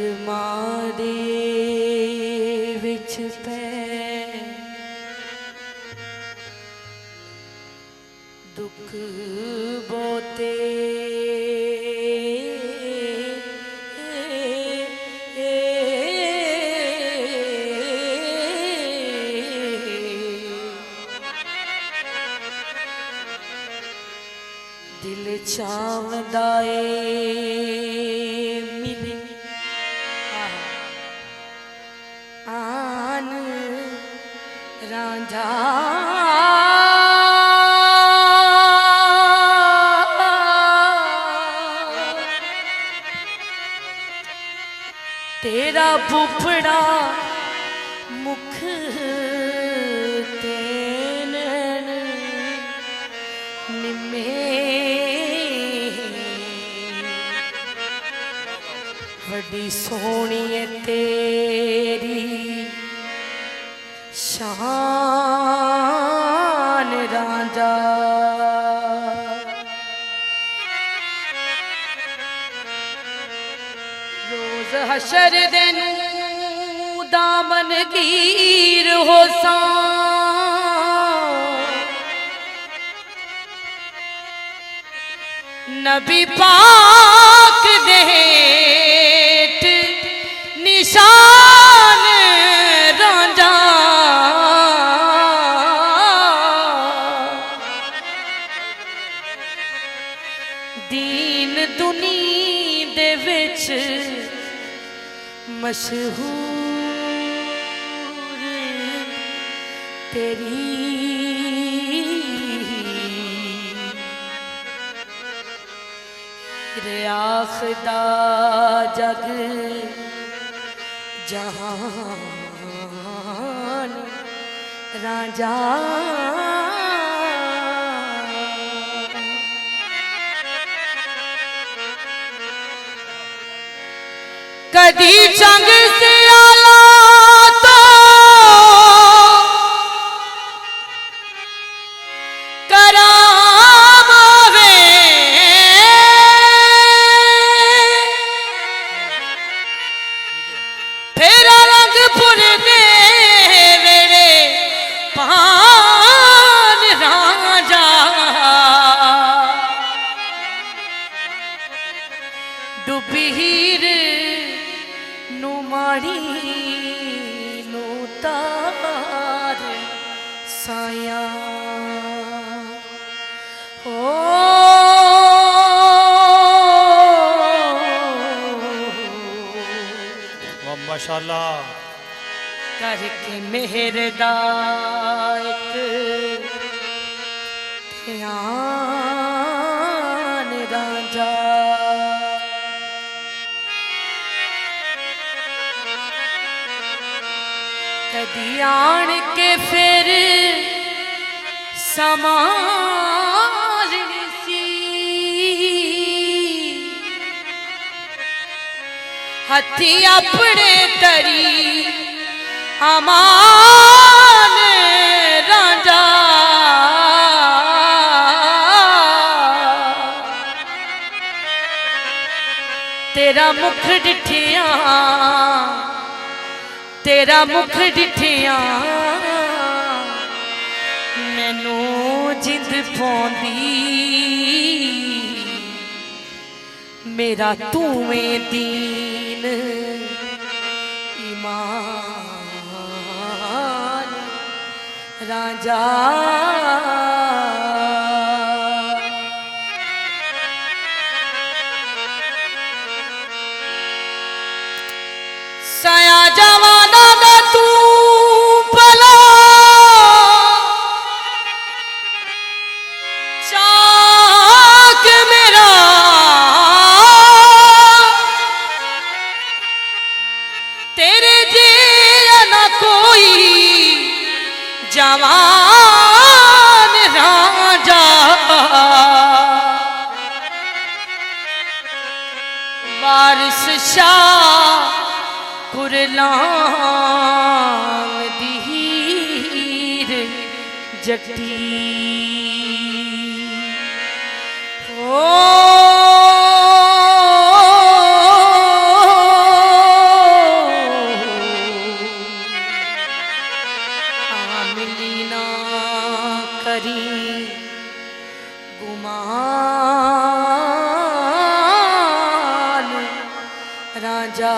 ਕਰਮਾਂ ਦੇ ਵਿੱਚ ਪੈ ਦੁੱਖ ਬਹੁਤੇ दिल चावदा मिले आन रांझा तेरा फुफड़ा मुख तेन निमे बड़ी सोहनी है तेरी शान रांझा रोज हशर दिन दामन गिर हो सा नबी पाक दे निशान रांझा दीन दुनी दे विच मशहूर तेरी आखदा जग जहान रांझा कदी जंग से आला तो कराम आवे फिर रंगपुर दे वेड़े पान रांझा डुबीर माड़ी नो तार साया हो माशाअल्लाह करके मेहर दा एक ध्यान रांझा कदी आन के फिर संभालनी सी हथी अपने तरी अमान रांझा तेरा मुख डिठिया तेरा मुख डिठिया मैनू जिंद पौंदी मेरा तूवें दीन ईमान रांझा सया जवाना दा तू भला चाक मेरा तेरे जिया ना कोई जवान रांझा वारिस शाह कुरलाम दीर जटी ओ मिली ना करी गुमान राजा